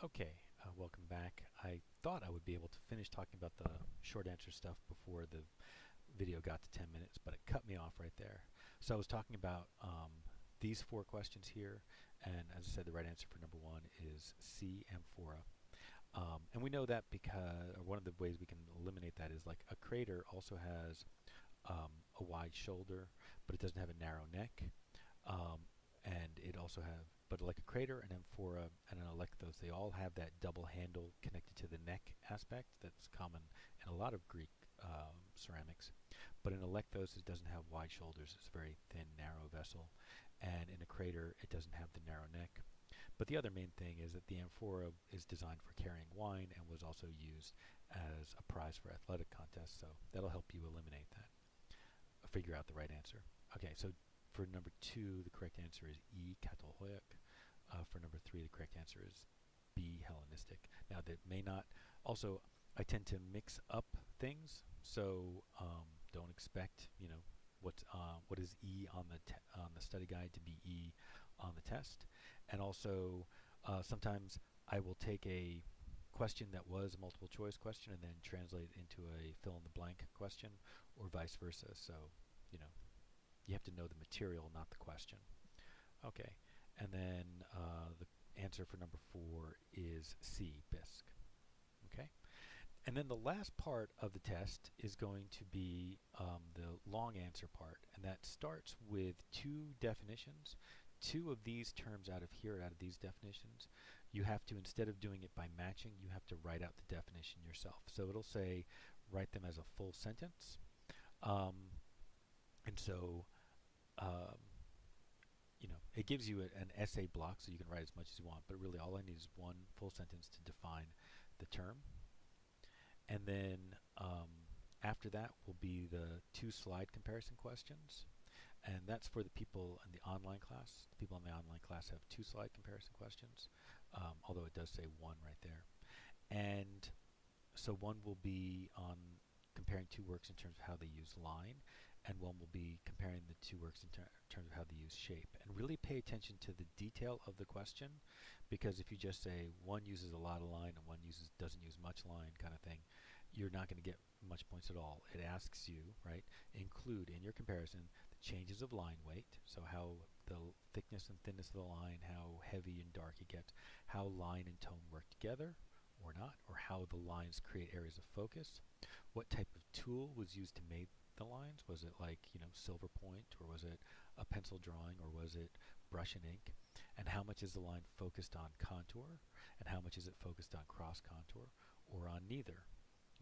Okay, welcome back. I thought I would be able to finish talking about the short answer stuff before the video got to 10 minutes, but it cut me off right there. So I was talking about these four questions here, and as I said, the right answer for number one is C, amphora. And we know that because, or one of the ways we can eliminate that is like a crater also has a wide shoulder, but it doesn't have a narrow neck. And it also but like a crater, an amphora, and an electhodon, they all have that double handle connected to the neck aspect that's common in a lot of Greek ceramics. But in electhodon, it doesn't have wide shoulders. It's a very thin, narrow vessel. And in a crater, it doesn't have the narrow neck. But the other main thing is that the amphora is designed for carrying wine and was also used as a prize for athletic contests. So that'll help you eliminate that, figure out the right answer. Okay, so for number two, the correct answer is E, Catalhoic. For number three, the correct answer is B, Hellenistic. Now, that may not. Also, I tend to mix up things, so don't expect, what is E on the study guide to be E on the test. And also, sometimes I will take a question that was a multiple choice question and then translate it into a fill in the blank question, or vice versa. So, you have to know the material, not the question. Okay, and then the answer for number four is C, bisque. Okay, and then the last part of the test is going to be the long answer part, and that starts with two definitions. Two of these terms out of here, out of these definitions, you have to, instead of doing it by matching, you have to write out the definition yourself. So it'll say, write them as a full sentence. And so it gives you an essay block, so you can write as much as you want, but really all I need is one full sentence to define the term. And then after that will be the two slide comparison questions, and that's for the people in the online class. The people in the online class have two slide comparison questions, although it does say one right there. And so one will be on comparing two works in terms of how they use line, and one will be comparing the two works in terms of how they use shape. And really pay attention to the detail of the question, because if you just say one uses a lot of line and one doesn't use much line kind of thing, you're not going to get much points at all. It asks you, right, include in your comparison the changes of line weight, so how the thickness and thinness of the line, how heavy and dark it gets, how line and tone work together or not, or how the lines create areas of focus, what type of tool was used to make the lines. Was it like, silver point, or was it a pencil drawing, or was it brush and ink? And how much is the line focused on contour, and how much is it focused on cross contour, or on neither?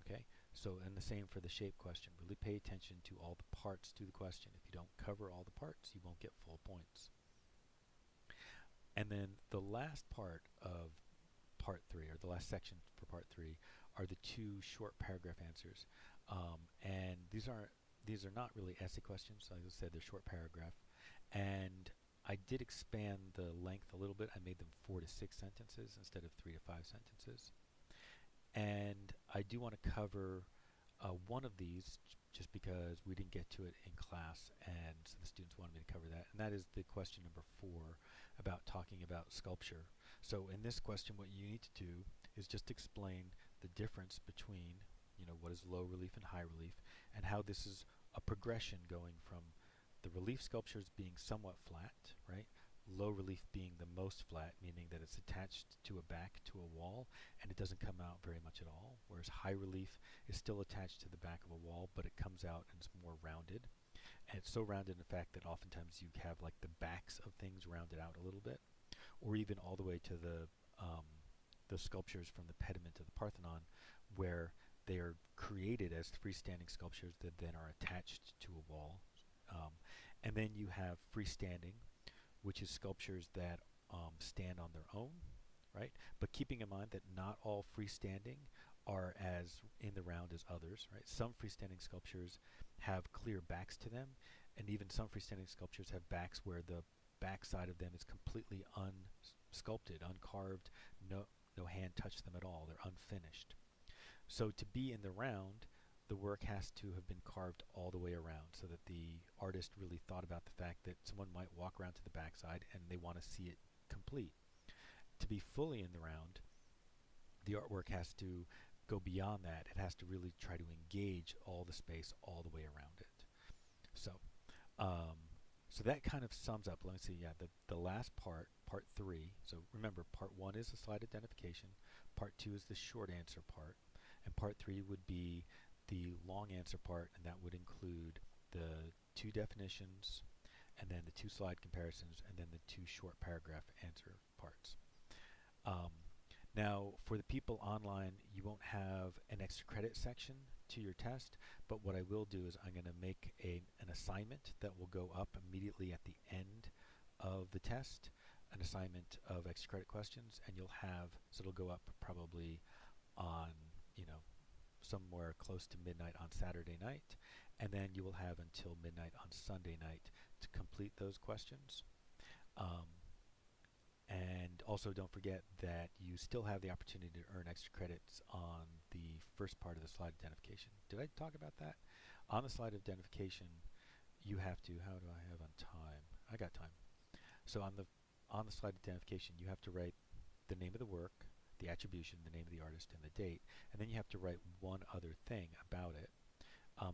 Okay, so, and the same for the shape question. Really pay attention to all the parts to the question. If you don't cover all the parts, you won't get full points. And then the last part of part three, or the last section for part three, are the two short paragraph answers. And these are not really essay questions. Like I said, they're short paragraph. And I did expand the length a little bit. I made them 4 to 6 sentences instead of 3 to 5 sentences. And I do want to cover one of these just because we didn't get to it in class, and so the students wanted me to cover that. And that is the question number 4 about talking about sculpture. So in this question, what you need to do is just explain the difference between, what is low relief and high relief, and how this is a progression going from the relief sculptures being somewhat flat, right? Low relief being the most flat, meaning that it's attached to a back, to a wall, and it doesn't come out very much at all, whereas high relief is still attached to the back of a wall, but it comes out and it's more rounded. And it's so rounded in fact that oftentimes you have like the backs of things rounded out a little bit, or even all the way to the sculptures from the pediment of the Parthenon, where they are created as freestanding sculptures that then are attached to a wall. And then you have freestanding, which is sculptures that stand on their own, right? But keeping in mind that not all freestanding are as in the round as others, right? Some freestanding sculptures have clear backs to them, and even some freestanding sculptures have backs where the back side of them is completely unsculpted, uncarved, no hand touched them at all, they're unfinished. So to be in the round, the work has to have been carved all the way around, so that the artist really thought about the fact that someone might walk around to the backside and they want to see it complete. To be fully in the round, The artwork has to go beyond that. It has to really try to engage all the space all the way around it. So, um, so that kind of sums up. Let me see. Yeah, the last part, part three. So remember, part one is the slide identification. Part two is the short answer part, and part three would be the long answer part, and that would include the two definitions, and then the two slide comparisons, and then the two short paragraph answer parts. Um, Now, for the people online, you won't have an extra credit section to your test, but what I will do is I'm going to make an assignment that will go up immediately at the end of the test, an assignment of extra credit questions, and you'll have, so it'll go up probably on, you know, somewhere close to midnight on Saturday night, and then you will have until midnight on Sunday night to complete those questions. And also don't forget that you still have the opportunity to earn extra credits on the first part of the slide identification. Did I talk about that? On the slide identification, you have to, how do I have on time? I got time. So on the slide identification, you have to write the name of the work, the attribution, the name of the artist, and the date, and then you have to write one other thing about it.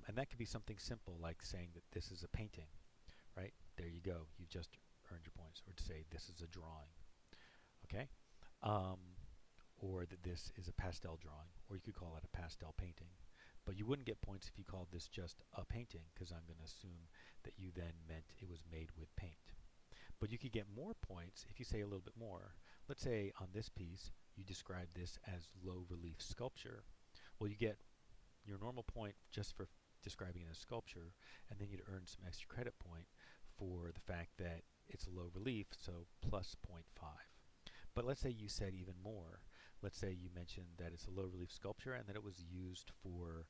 And that could be something simple like saying that this is a painting, right? There you go. You've just earned your points. Or to say this is a drawing. Okay, or that this is a pastel drawing, or you could call it a pastel painting. But you wouldn't get points if you called this just a painting, because I'm going to assume that you then meant it was made with paint. But you could get more points if you say a little bit more. Let's say on this piece you describe this as low relief sculpture. Well, you get your normal point just for describing it as sculpture, and then you'd earn some extra credit point for the fact that it's low relief, so plus 0.5. But let's say you said even more. Let's say you mentioned that it's a low relief sculpture and that it was used for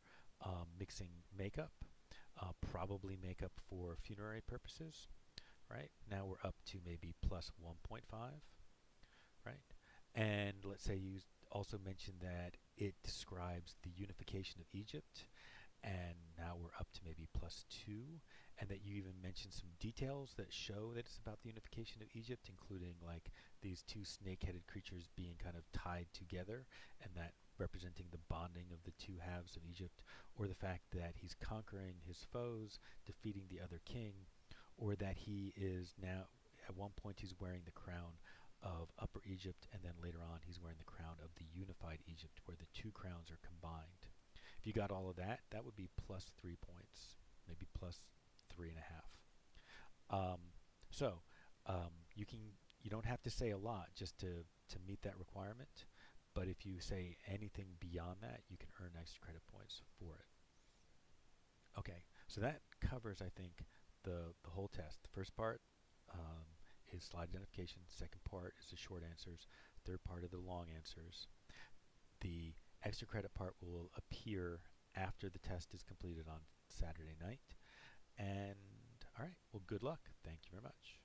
mixing makeup, probably makeup for funerary purposes, right? Now we're up to maybe plus 1.5, right? And let's say you also mentioned that it describes the unification of Egypt, and now we're up to maybe plus 2, and that you even mentioned some details that show that it's about the unification of Egypt, including like these two snake-headed creatures being kind of tied together, and that representing the bonding of the two halves of Egypt, or the fact that he's conquering his foes, defeating the other king, or that he is now, at one point he's wearing the crown of Upper Egypt, and then later on he's wearing the crown of the unified Egypt, where the two crowns are combined. If you got all of that, that would be plus 3 points, maybe plus 3.5. You don't have to say a lot just to meet that requirement, but if you say anything beyond that, you can earn extra credit points for it. Okay, so that covers, I think, the whole test. The first part is slide identification. Second part is the short answers. Third part are the long answers. The extra credit part will appear after the test is completed on Saturday night. And all right, well, good luck. Thank you very much.